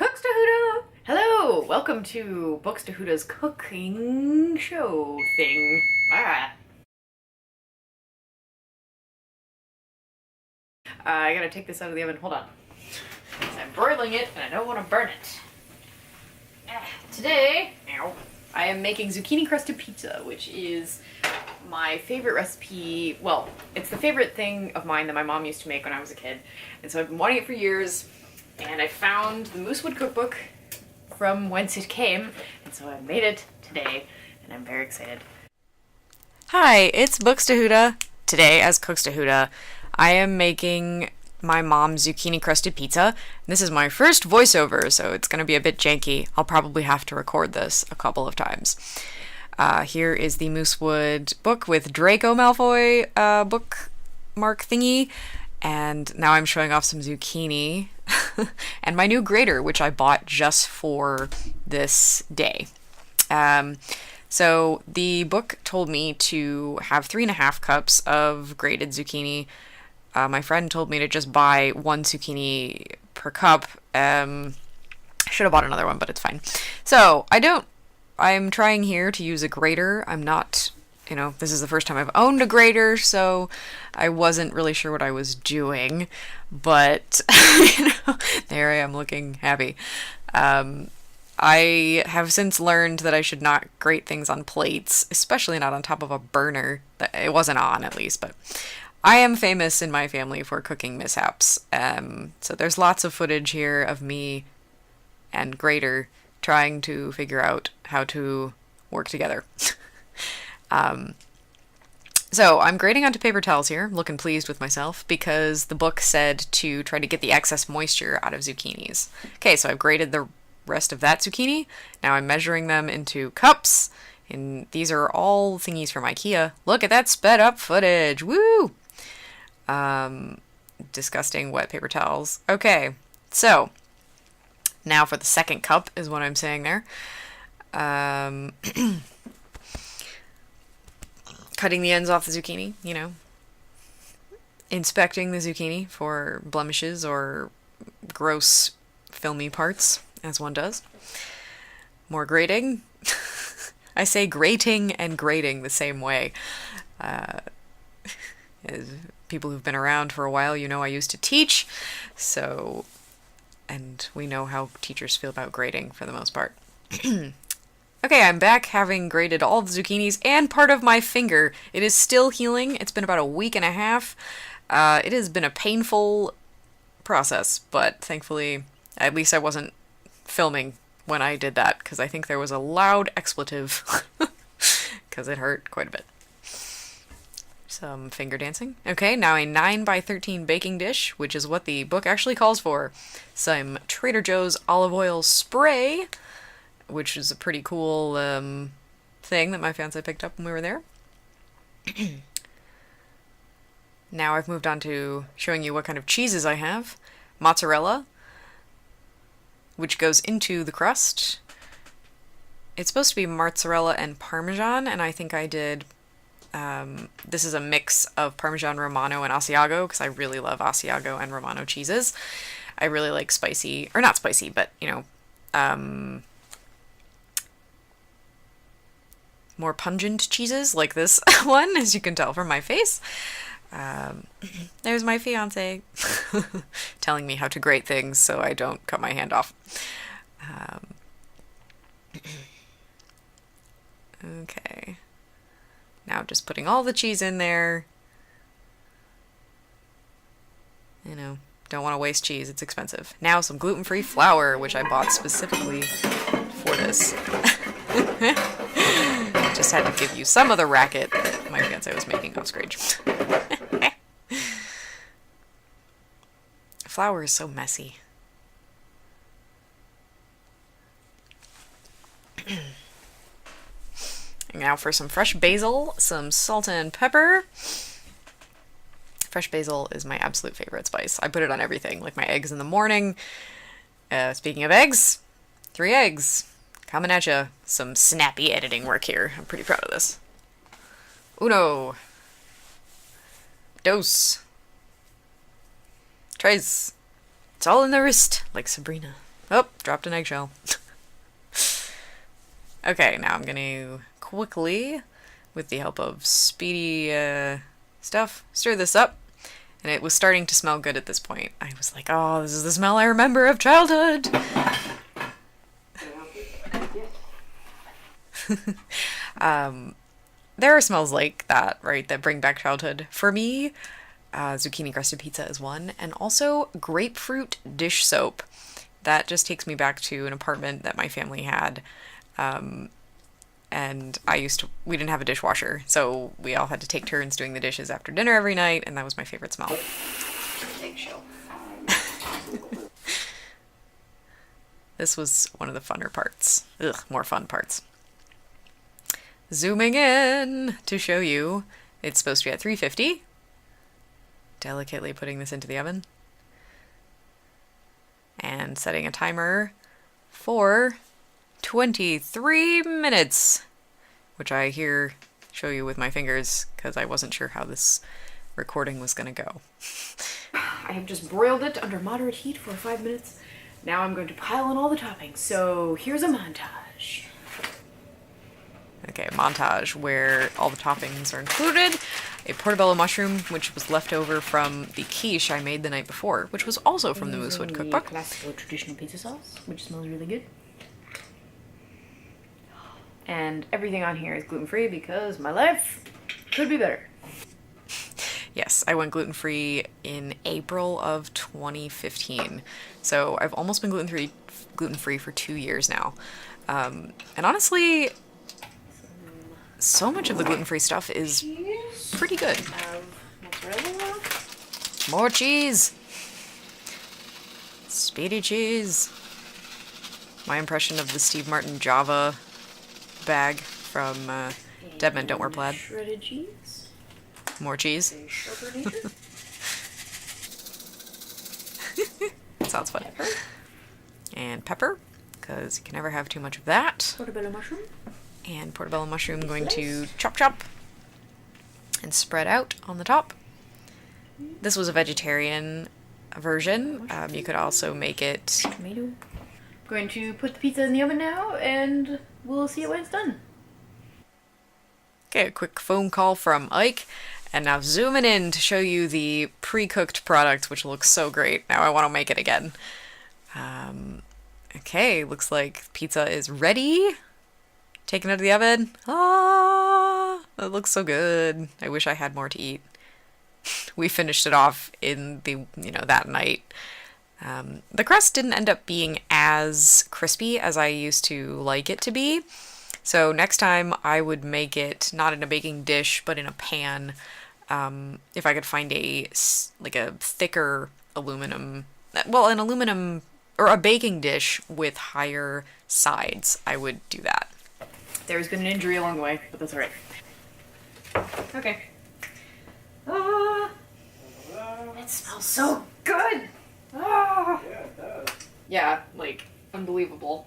Cookstahooda! Hello! Welcome to Bookstahooda's cooking show thing. I gotta take this out of the oven. Hold on. 'Cause I'm broiling it and I don't want to burn it. Today, I am making zucchini crusted pizza, which is my favorite recipe. Well, it's the favorite thing of mine that my mom used to make when I was a kid. And so I've been wanting it for years. And I found the Moosewood Cookbook from whence it came, and so I made it today, and I'm very excited. Hi, it's Bookstahooda. Today, as Cookstahooda, I am making my mom's zucchini crusted pizza. This is my first voiceover, so it's going to be a bit janky. I'll probably have to record this a couple of times. Here is the Moosewood book with Draco Malfoy bookmark thingy. And now I'm showing off some zucchini and my new grater, which I bought just for this day. So the book told me to have 3.5 cups of grated zucchini. My friend told me to just buy 1 zucchini per cup. I should have bought another one, but it's fine. So I'm trying here to use a grater. I'm not... this is the first time I've owned a grater, so I wasn't really sure what I was doing, but, there I am looking happy. I have since learned that I should not grate things on plates, especially not on top of a burner. It wasn't on, at least, but I am famous in my family for cooking mishaps. So there's lots of footage here of me and grater trying to figure out how to work together. So I'm grating onto paper towels here, looking pleased with myself, because the book said to try to get the excess moisture out of zucchinis. Okay, so I've grated the rest of that zucchini. Now I'm measuring them into cups, and these are all thingies from IKEA. Look at that sped up footage! Woo! Disgusting wet paper towels. Okay, so now for the second cup is what I'm saying there. Cutting the ends off the zucchini, inspecting the zucchini for blemishes or gross filmy parts, as one does. More grating. I say grating and grating the same way. As people who've been around for a while, I used to teach, and we know how teachers feel about grading for the most part. Okay, I'm back having grated all the zucchinis and part of my finger. It is still healing. It's been about a week and a half. It has been a painful process, but thankfully, at least I wasn't filming when I did that, because I think there was a loud expletive, because it hurt quite a bit. Some finger dancing. Okay, now a 9x13 baking dish, which is what the book actually calls for. Some Trader Joe's olive oil spray, which is a pretty cool thing that my fiance picked up when we were there. Now I've moved on to showing you what kind of cheeses I have. Mozzarella, which goes into the crust. It's supposed to be mozzarella and Parmesan, and I think I did... this is a mix of Parmesan Romano and Asiago, because I really love Asiago and Romano cheeses. I really like spicy, or not spicy, but, more pungent cheeses like this one, as you can tell from my face. There's my fiance telling me how to grate things so I don't cut my hand off. Okay. Now just putting all the cheese in there. Don't want to waste cheese, it's expensive. Now some gluten-free flour, which I bought specifically for this. Just had to give you some of the racket that my fiance was making off screen. Flour is so messy. Now for some fresh basil, some salt and pepper. Fresh basil is my absolute favorite spice. I put it on everything, like my eggs in the morning. Speaking of eggs, 3 eggs. Coming at ya. Some snappy editing work here. I'm pretty proud of this. Uno. Dos. Tres. It's all in the wrist, like Sabrina. Oh, dropped an eggshell. Okay, now I'm gonna quickly, with the help of speedy stuff, stir this up. And it was starting to smell good at this point. I was like, oh, this is the smell I remember of childhood. There are smells like that, right, that bring back childhood. For me, zucchini crusted pizza is one, and also grapefruit dish soap. That just takes me back to an apartment that my family had. And we didn't have a dishwasher, so we all had to take turns doing the dishes after dinner every night, and that was my favorite smell. Eggshell. This was one of the funner parts. Ugh, more fun parts. Zooming in to show you, it's supposed to be at 350. Delicately putting this into the oven. And setting a timer for 23 minutes, which I here show you with my fingers because I wasn't sure how this recording was going to go. I have just broiled it under moderate heat for 5 minutes. Now I'm going to pile in all the toppings. So here's a montage. Okay, a montage where all the toppings are included. A portobello mushroom, which was left over from the quiche I made the night before, which was also from the Moosewood Cookbook. Classical traditional pizza sauce, which smells really good. And everything on here is gluten-free because my life could be better. Yes, I went gluten-free in April of 2015. So I've almost been gluten-free for 2 years now. And honestly, so much of the gluten-free stuff is pretty good. Mozzarella. More cheese! Speedy cheese! My impression of the Steve Martin Java bag from Dead Men Don't Wear Plaid. Shredded cheese. More cheese. Sounds fun. Pepper. And pepper, because you can never have too much of that. Portobello mushroom. And portobello mushroom going to chop and spread out on the top. This was a vegetarian version. You could also make it... Tomato. Going to put the pizza in the oven now, and we'll see it when it's done. Okay, a quick phone call from Ike. And now zooming in to show you the pre-cooked product, which looks so great. Now I want to make it again. Okay, looks like pizza is ready. Taken out of the oven. Ah, it looks so good. I wish I had more to eat. We finished it off in the, that night. The crust didn't end up being as crispy as I used to like it to be. So next time I would make it not in a baking dish, but in a pan. If I could find a thicker aluminum, an aluminum or a baking dish with higher sides, I would do that. There's been an injury along the way, but that's alright. Okay. It smells so good! Ah. Yeah, unbelievable.